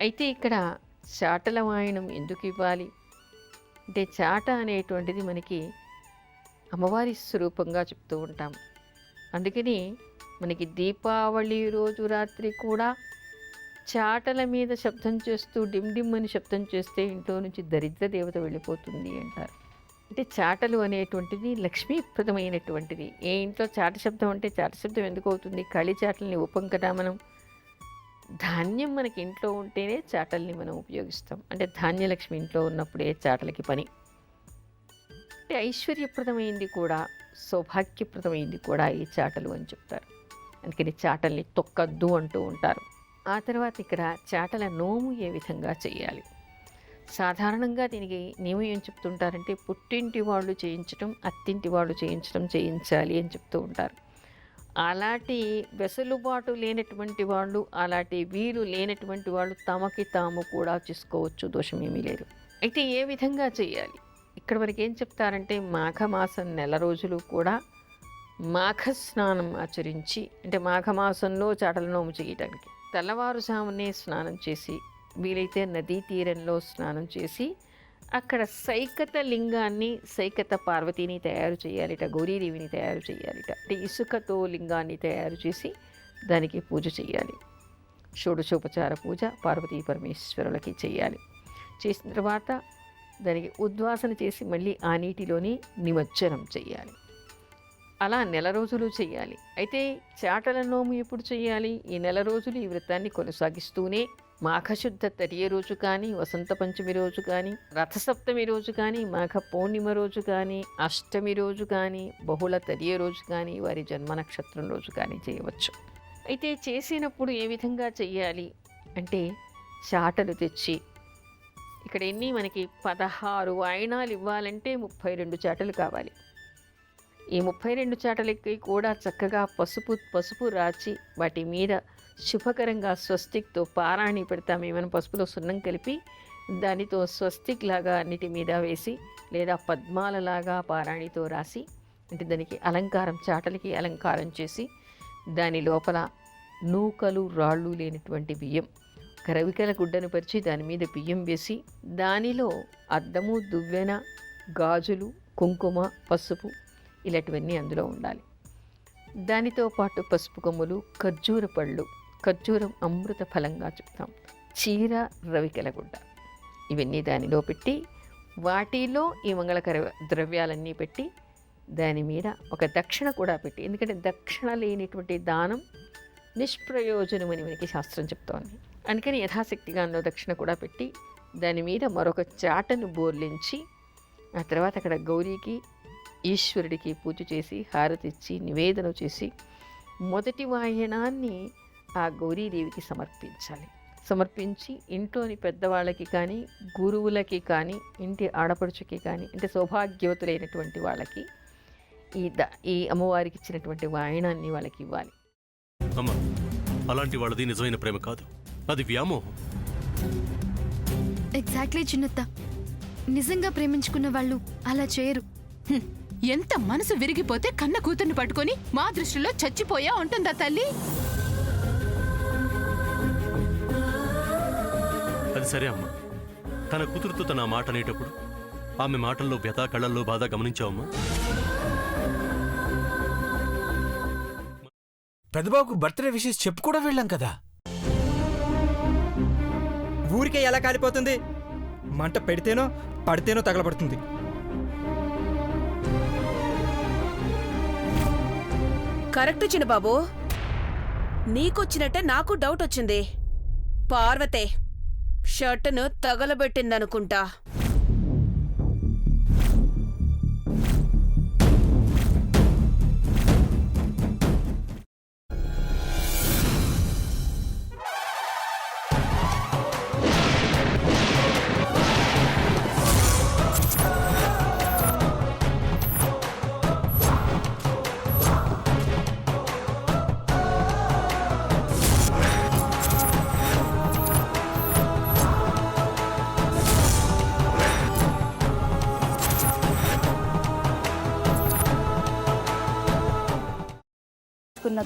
అయితే ఇక్కడ చాటల వాయనం ఎందుకు ఇవ్వాలి అంటే, చాట అనేటువంటిది మనకి అమ్మవారి స్వరూపంగా చెప్తూ ఉంటాం. అందుకని మనకి దీపావళి రోజు రాత్రి కూడా చాటల మీద శబ్దం చేస్తూ డిమ్ డిమ్ అని శబ్దం చేస్తే ఇంట్లో నుంచి దరిద్ర దేవత వెళ్ళిపోతుంది అంటారు. అంటే చాటలు అనేటువంటిది లక్ష్మీప్రదమైనటువంటిది. ఏ ఇంట్లో చాట శబ్దం అంటే చాట శబ్దం ఎందుకు అవుతుంది? ఖాళీ చాటల్ని ఊపం కదా మనం. ధాన్యం మనకి ఇంట్లో ఉంటేనే చాటల్ని మనం ఉపయోగిస్తాం. అంటే ధాన్యలక్ష్మి ఇంట్లో ఉన్నప్పుడే చాటలకి పని. అంటే ఐశ్వర్యప్రదమైంది కూడా, సౌభాగ్యప్రదమైంది కూడా ఈ చాటలు అని చెప్తారు. అందుకని చాటల్ని తొక్కద్దు అంటూ ఉంటారు. ఆ తర్వాత ఇక్కడ చాటల నోము ఏ విధంగా చేయాలి? సాధారణంగా దీనికి నియమం ఏం చెప్తుంటారంటే, పుట్టింటి వాళ్ళు చేయించడం, అత్తింటి వాళ్ళు చేయించాలి అని చెప్తూ ఉంటారు. అలాంటి వెసులుబాటు లేనటువంటి వాళ్ళు, అలాంటి వీలు లేనటువంటి వాళ్ళు తమకి తాము కూడా చేసుకోవచ్చు, దోషమేమీ లేదు. అయితే ఏ విధంగా చేయాలి? ఇక్కడ మనకి ఏం చెప్తారంటే, మాఘమాసం నెల రోజులు కూడా మాఘ స్నానం ఆచరించి, అంటే మాఘమాసంలో చాటల నోము చేయటానికి తెల్లవారుజామునే స్నానం చేసి, వీలైతే నదీ తీరంలో స్నానం చేసి, అక్కడ సైకత లింగాన్ని, సైకత పార్వతిని తయారు చేయాలిట, గౌరీదేవిని తయారు చేయాలిట. అంటే ఇసుకతో లింగాన్ని తయారు చేసి దానికి పూజ చేయాలి. షోడశోపచార పూజ పార్వతీ పరమేశ్వరులకి చేయాలి. చేసిన తర్వాత దానికి ఉద్వాసన చేసి మళ్ళీ ఆ నీటిలోని నిమజ్జనం చేయాలి. అలా నెల రోజులు చేయాలి. అయితే చాటల నోము ఎప్పుడు చేయాలి? ఈ నెల రోజులు ఈ వ్రతాన్ని కొనసాగిస్తూనే మాఘశుద్ధ తదియ రోజు కానీ, వసంత పంచమి రోజు కానీ, రథసప్తమి రోజు కానీ, మాఘ పౌర్ణిమ రోజు కానీ, అష్టమి రోజు కానీ, బహుళ తదియ రోజు కానీ, వారి జన్మ నక్షత్రం రోజు కానీ చేయవచ్చు. అయితే చేసినప్పుడు ఏ విధంగా చెయ్యాలి అంటే, చాటలు తెచ్చి ఇక్కడ ఎన్ని మనకి 16 వాయినాలు ఇవ్వాలంటే 32 చాటలు కావాలి. ఈ 32 చాటలకి కూడా చక్కగా పసుపు రాచి వాటి మీద శుభకరంగా స్వస్తిక్తో పారాణి పెడతాము. మనం పసుపులో సున్నం కలిపి దానితో స్వస్తిక్ లాగా అన్నిటి మీద వేసి, లేదా పద్మాలలాగా పారాణితో రాసి, అంటే దానికి అలంకారం, చాటలకి అలంకారం చేసి, దాని లోపల నూకలు రాళ్ళు లేనటువంటి బియ్యం, రవికల గుడ్డను పరిచి దాని మీద బియ్యం వేసి, దానిలో అద్దము, దువ్వెన, గాజులు, కుంకుమ, పసుపు ఇలాంటివన్నీ అందులో ఉండాలి. దానితో పాటు పసుపు కొమ్ములు, ఖర్జూర పళ్ళు, ఖర్జూరం అమృత ఫలంగా చెప్తాం, చీర, రవికల గుడ్డ, ఇవన్నీ దానిలో పెట్టి, వాటిలో ఈ మంగళకర ద్రవ్యాలన్నీ పెట్టి, దాని మీద ఒక దక్షిణ కూడా పెట్టి, ఎందుకంటే దక్షిణ లేనిటువంటి దానం నిష్ప్రయోజనం అని మనకి శాస్త్రం చెప్తోంది. అందుకని యథాశక్తిగా అందులో దక్షిణ కూడా పెట్టి, దాని మీద మరొక చాటను బోర్లించి, ఆ తర్వాత అక్కడ గౌరీకి, ఈశ్వరుడికి పూజ చేసి, హారతిచ్చి, నివేదన చేసి, మొదటి వాయనాన్ని ఆ గౌరీదేవికి సమర్పించాలి. సమర్పించి ఇంట్లోని పెద్దవాళ్ళకి కానీ, గురువులకి కానీ, ఇంటి ఆడపడుచుకి కానీ, అంటే సౌభాగ్యవతులైనటువంటి వాళ్ళకి ఈ అమ్మవారికి ఇచ్చినటువంటి వాయనాన్ని వాళ్ళకి ఇవ్వాలి. అమ్మ, అలాంటి వాళ్ళది నిజమైన ప్రేమ కాదు, అది వ్యామోహం. ఎగ్జాక్ట్లీ చిన్నత్త, నిజంగా ప్రేమించుకున్న వాళ్ళు అలా చేయరు. ఎంత మనసు విరిగిపోతే కన్న కూతుర్ని పట్టుకొని మా దృష్టిలో చచ్చిపోయా ఉంటుందా తల్లి? అది సరే అమ్మా, తన కూతురుతో తన మాట అనేటప్పుడు ఆమె మాటల్లో వ్యథ, కళ్ళల్లో బాధ గమనించావమ్మా? పెద్దబాబుకు బర్త్డే విషెస్ చెప్పు కూడా వెళ్ళాం కదా. ఊరికే ఎలా కాలిపోతుంది? మంట పెడితేనో పడితేనో తగలబడుతుంది. కరెక్ట్ చిన్నబాబు, నీకొచ్చినట్టే నాకు డౌట్ వచ్చింది. పార్వతే షర్టును తగలబెట్టిందనుకుంటా.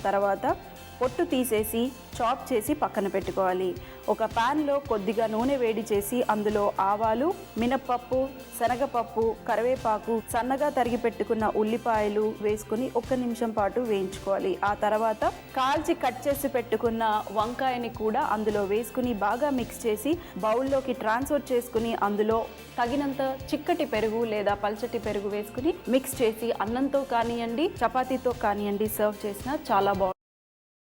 తర్వాత పొట్టు తీసేసి చాప్ చేసి పక్కన పెట్టుకోవాలి. ఒక ప్యాన్లో కొద్దిగా నూనె వేడి చేసి అందులో ఆవాలు, మినప్పప్పు, శనగపప్పు, కరివేపాకు, సన్నగా తరిగి పెట్టుకున్న ఉల్లిపాయలు వేసుకుని 1 నిమిషం పాటు వేయించుకోవాలి. ఆ తర్వాత కాల్చి కట్ చేసి పెట్టుకున్న వంకాయని కూడా అందులో వేసుకుని బాగా మిక్స్ చేసి బౌల్లోకి ట్రాన్స్ఫర్ చేసుకుని అందులో తగినంత చిక్కటి పెరుగు లేదా పల్చటి పెరుగు వేసుకుని మిక్స్ చేసి అన్నంతో కానివ్వండి, చపాతీతో కానివ్వండి సర్వ్ చేసినా చాలా బాగుంటుంది.